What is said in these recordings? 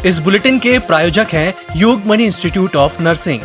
इस बुलेटिन के प्रायोजक हैं योगमणि इंस्टीट्यूट ऑफ नर्सिंग।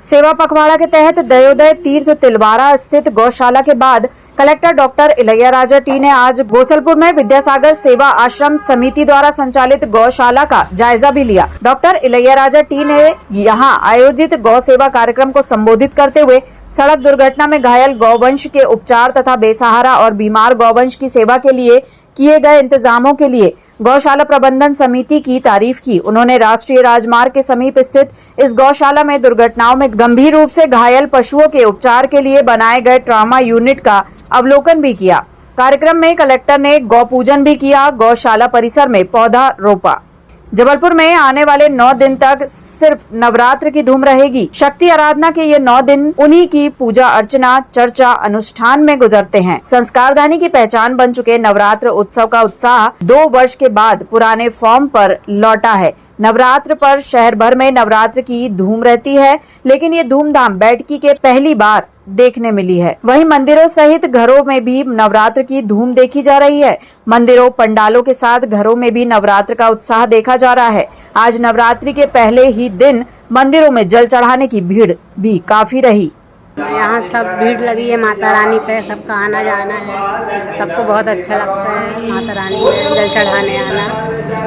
सेवा पखवाड़ा के तहत दयोदय तीर्थ तिलवारा स्थित गौशाला के बाद कलेक्टर डॉक्टर इलैयाराजा टी ने आज गोसलपुर में विद्यासागर सेवा आश्रम समिति द्वारा संचालित गौशाला का जायजा भी लिया। डॉक्टर इलैयाराजा टी ने यहां आयोजित गौ सेवा कार्यक्रम को संबोधित करते हुए सड़क दुर्घटना में घायल गौवंश के उपचार तथा बेसहारा और बीमार गौवंश की सेवा के लिए किए गए इंतजामों के लिए गौशाला प्रबंधन समिति की तारीफ की। उन्होंने राष्ट्रीय राजमार्ग के समीप स्थित इस गौशाला में दुर्घटनाओं में गंभीर रूप से घायल पशुओं के उपचार के लिए बनाए गए ट्रॉमा यूनिट का अवलोकन भी किया। कार्यक्रम में कलेक्टर ने गौ पूजन भी किया। गौशाला परिसर में पौधा रोपा। जबलपुर में आने वाले 9 दिन तक सिर्फ नवरात्र की धूम रहेगी। शक्ति आराधना के ये 9 दिन उन्हीं की पूजा अर्चना, चर्चा, अनुष्ठान में गुजरते हैं। संस्कारधानी की पहचान बन चुके नवरात्र उत्सव का उत्साह 2 वर्ष के बाद पुराने फॉर्म पर लौटा है। नवरात्र पर शहर भर में नवरात्र की धूम रहती है, लेकिन ये धूमधाम बैठकी के पहली बार देखने मिली है। वहीं मंदिरों सहित घरों में भी नवरात्र की धूम देखी जा रही है। मंदिरों, पंडालों के साथ घरों में भी नवरात्र का उत्साह देखा जा रहा है। आज नवरात्रि के पहले ही दिन मंदिरों में जल चढ़ाने की भीड़ भी काफी रही। यहाँ सब भीड़ लगी है माता रानी पे, सबका आना जाना है। सबको बहुत अच्छा लगता है माता रानी में जल चढ़ाने आना,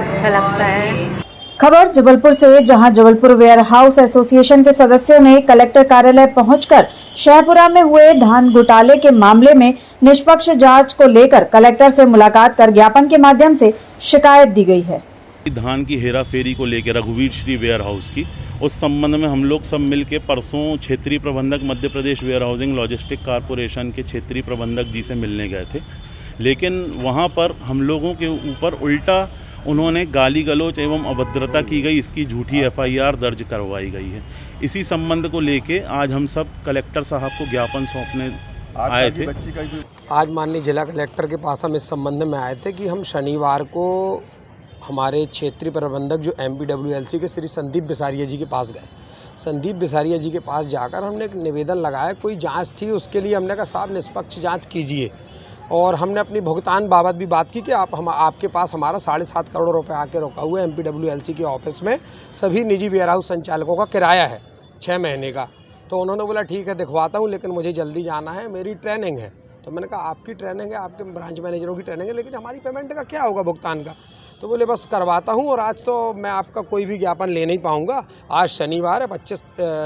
अच्छा लगता है। खबर जबलपुर से, जहां जबलपुर वेयर हाउस एसोसिएशन के सदस्यों ने कलेक्टर कार्यालय पहुंचकर शहपुरा में हुए धान घोटाले के मामले में निष्पक्ष जांच को लेकर कलेक्टर से मुलाकात कर ज्ञापन के माध्यम से शिकायत दी गई है। धान की हेरा फेरी को लेकर रघुवीर श्री वेयर हाउस की, उस संबंध में हम लोग सब मिलके परसों क्षेत्रीय प्रबंधक Madhya Pradesh where housing logistic corporation के क्षेत्रीय प्रबंधक जी से मिलने गए थे। लेकिन वहाँ पर हम लोगों के ऊपर उल्टा उन्होंने गाली गलौज एवं अभद्रता की गई, इसकी झूठी FIR दर्ज करवाई गई है। इसी संबंध को लेके आज हम सब कलेक्टर साहब को ज्ञापन सौंपने आए थे। आज माननीय जिला कलेक्टर के पास हम इस संबंध में आए थे कि हम शनिवार को हमारे क्षेत्रीय प्रबंधक जो MPWLC के श्री संदीप बिसारिया जी के पास गए। संदीप बिसारिया जी के पास जाकर हमने एक निवेदन लगाया, कोई जांच थी उसके लिए हमने कहा साहब निष्पक्ष जांच कीजिए। और हमने अपनी भुगतान बाबत भी बात की कि आपके पास हमारा 7.5 करोड़ रुपए आके रोका हुआ है MPWLC के ऑफिस में, सभी निजी वेयर हाउस संचालकों का किराया है 6 महीने का। तो उन्होंने बोला ठीक है दिखवाता हूँ, लेकिन मुझे जल्दी जाना है, मेरी ट्रेनिंग है। तो मैंने कहा आपकी ट्रेनिंग है, आपके ब्रांच मैनेजरों की ट्रेनिंग है, लेकिन हमारी पेमेंट का क्या होगा भुगतान का? तो बोले बस करवाता हूँ। और आज तो मैं आपका कोई भी ज्ञापन ले नहीं पाऊँगा। आज शनिवार है,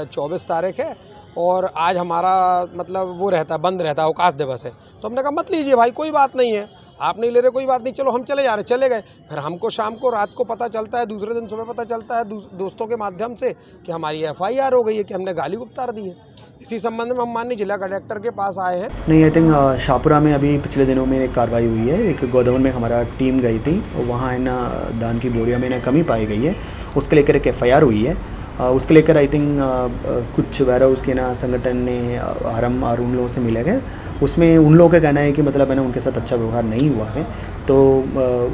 24 तारीख है और आज हमारा मतलब वो रहता है, बंद रहता है, अवकाश दिवस है। तो हमने कहा मत लीजिए भाई, कोई बात नहीं है, आप नहीं ले रहे कोई बात नहीं, चलो हम चले जा रहे। चले गए। फिर हमको शाम को रात को पता चलता है, दूसरे दिन सुबह पता चलता है दोस्तों के माध्यम से कि हमारी FIR हो गई है, कि हमने गाली उतार दी है। इसी संबंध में हम माननीय जिला कलेक्टर के पास आए हैं। नहीं, आई थिंक शाहपुरा में अभी पिछले दिनों में एक कार्रवाई हुई है। एक गोदाम में हमारा टीम गई थी और वहाँ है ना धान की बोरियों में ना कमी पाई गई है, उसके लेकर एक FIR हुई है। उसके लेकर आई थिंक कुछ वेयर हाउस के ना संगठन ने आरम और उन लोगों से मिले गए। उसमें उन लोगों का कहना है कि मतलब है ना उनके साथ अच्छा व्यवहार नहीं हुआ है। तो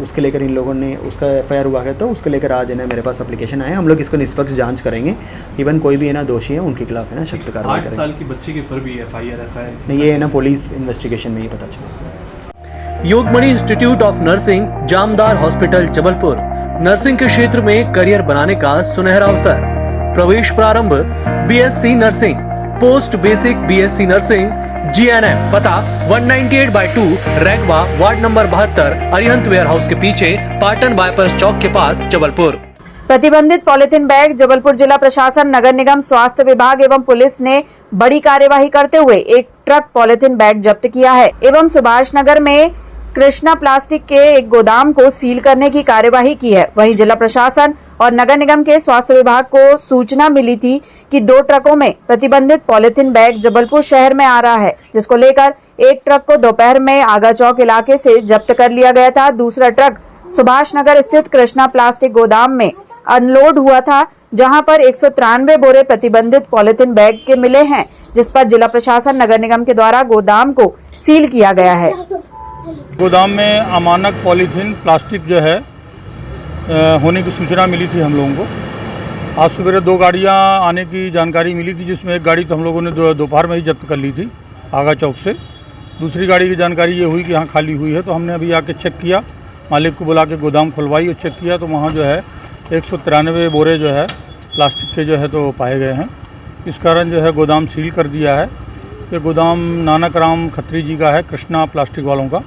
उसके लेकर इन लोगों ने उसका FIR हुआ है, तो उसके लेकर आज है ना मेरे पास एप्लीकेशन आया। हम लोग इसको निष्पक्ष जांच करेंगे। इवन कोई भी है ना दोषी है उनके खिलाफ है ना सख्त कार्रवाई करेंगे। 8 साल की बच्ची के ऊपर भी FIR ऐसा है? नहीं, ये है ना पुलिस इन्वेस्टिगेशन में ये पता चला। Yogmani institute of nursing, Jamdar hospital, Jabalpur. Nursing के क्षेत्र में करियर बनाने का सुनहरा अवसर। प्रवेश प्रारंभ BSc nursing, post basic BSc nursing, GNM। पता 198/2 रैगवा, ward number 72, Arihant warehouse के पीछे, पाटन बाईपास चौक के पास, जबलपुर। प्रतिबंधित पॉलिथीन बैग। जबलपुर जिला प्रशासन, नगर निगम, स्वास्थ्य विभाग एवं पुलिस ने बड़ी कार्यवाही करते हुए एक ट्रक पॉलिथीन बैग जब्त किया है एवं सुभाष नगर में कृष्णा प्लास्टिक के एक गोदाम को सील करने की कार्यवाही की है। वहीं जिला प्रशासन और नगर निगम के स्वास्थ्य विभाग को सूचना मिली थी कि 2 ट्रकों में प्रतिबंधित पॉलिथीन बैग जबलपुर शहर में आ रहा है, जिसको लेकर एक ट्रक को दोपहर में आगा चौक इलाके से जब्त कर लिया गया था। दूसरा ट्रक सुभाष नगर स्थित कृष्णा प्लास्टिक गोदाम में अनलोड हुआ था, जहां पर 193 बोरे प्रतिबंधित पॉलिथीन बैग के मिले हैं, जिस पर जिला प्रशासन, नगर निगम के द्वारा गोदाम को सील किया गया है। गोदाम में अमानक पॉलीथीन प्लास्टिक जो है होने की सूचना मिली थी हम लोगों को। आज सुबह 2 गाड़ियां आने की जानकारी मिली थी, जिसमें एक गाड़ी तो हम लोगों ने दोपहर में ही जब्त कर ली थी आगा चौक से। दूसरी गाड़ी की जानकारी ये हुई कि यहाँ खाली हुई है, तो हमने अभी आके चेक किया, मालिक को बुला के गोदाम खुलवाई और चेक किया तो वहाँ जो है 193 बोरे जो है प्लास्टिक के जो है तो पाए गए हैं। इस कारण जो है गोदाम सील कर दिया है। ये गोदाम नानक राम खत्री जी का है, कृष्णा प्लास्टिक वालों का,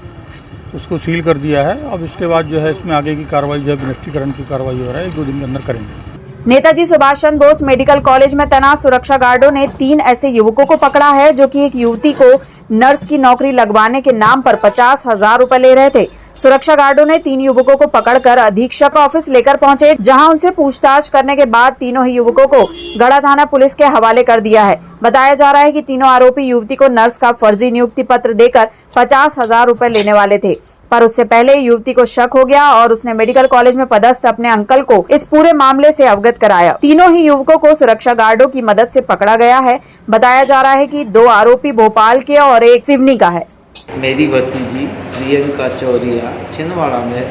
उसको सील कर दिया है। अब इसके बाद जो है इसमें आगे की कार्रवाई जो है विनिष्टीकरण की कार्रवाई हो रहा है, 1-2 दिन के अंदर करेंगे। नेताजी सुभाष चंद्र बोस मेडिकल कॉलेज में तैनात सुरक्षा गार्डों ने 3 ऐसे युवकों को पकड़ा है जो कि एक युवती को नर्स की नौकरी लगवाने के नाम पर 50,000 रुपए ले रहे थे। सुरक्षा गार्डों ने 3 युवकों को पकड़कर अधीक्षक ऑफिस लेकर पहुंचे, जहां उनसे पूछताछ करने के बाद तीनों ही युवकों को गढ़ा थाना पुलिस के हवाले कर दिया है। बताया जा रहा है कि तीनों आरोपी युवती को नर्स का फर्जी नियुक्ति पत्र देकर 50,000 रुपए लेने वाले थे, पर उससे पहले युवती को शक हो गया और उसने मेडिकल कॉलेज में पदस्थ अपने अंकल को इस पूरे मामले से अवगत कराया। तीनों ही युवकों को सुरक्षा गार्डों की मदद से पकड़ा गया है। बताया जा रहा है कि 2 आरोपी भोपाल के और एक सिवनी का है। मेरी भतीजी प्रियंका चौरिया छिंदवाड़ा में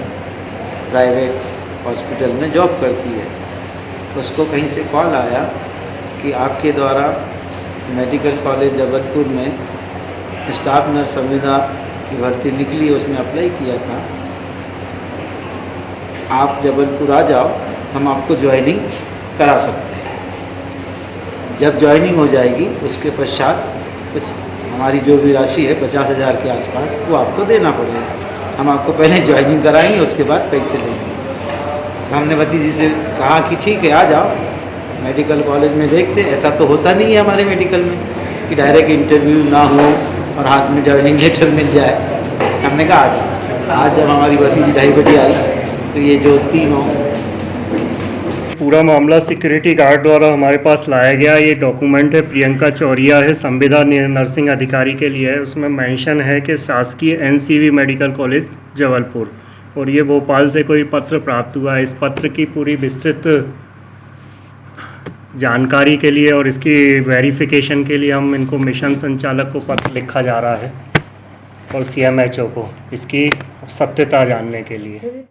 प्राइवेट हॉस्पिटल में जॉब करती है। उसको कहीं से कॉल आया कि आपके द्वारा मेडिकल कॉलेज जबलपुर में स्टाफ नर्स संविदा की भर्ती निकली, उसमें अप्लाई किया था, आप जबलपुर आ जाओ, हम आपको ज्वाइनिंग करा सकते हैं। जब ज्वाइनिंग हो जाएगी उसके पश्चात कुछ हमारी जो भी राशि है 50,000 के आसपास वो आपको देना पड़ेगा। हम आपको पहले ज्वाइनिंग कराएंगे, उसके बाद पैसे लेंगे। हमने भतीजी से कहा कि ठीक है, आ जाओ मेडिकल कॉलेज में देखते। ऐसा तो होता नहीं है हमारे मेडिकल में कि डायरेक्ट इंटरव्यू ना हो और हाथ में ज्वाइनिंग लेटर मिल जाए। हमने कहा आ जाओ। आज जब हमारी भतीजी 2:30 बजे आई तो ये जो तीनों पूरा मामला सिक्योरिटी गार्ड द्वारा हमारे पास लाया गया। ये डॉक्यूमेंट है, प्रियंका चौरिया है, संविदा नर्सिंग अधिकारी के लिए है। उसमें मेंशन है कि शासकीय NCV मेडिकल कॉलेज जबलपुर, और ये भोपाल से कोई पत्र प्राप्त हुआ है। इस पत्र की पूरी विस्तृत जानकारी के लिए और इसकी वेरिफिकेशन के लिए हम इनको मिशन संचालक को पत्र लिखा जा रहा है और CMHO को इसकी सत्यता जानने के लिए।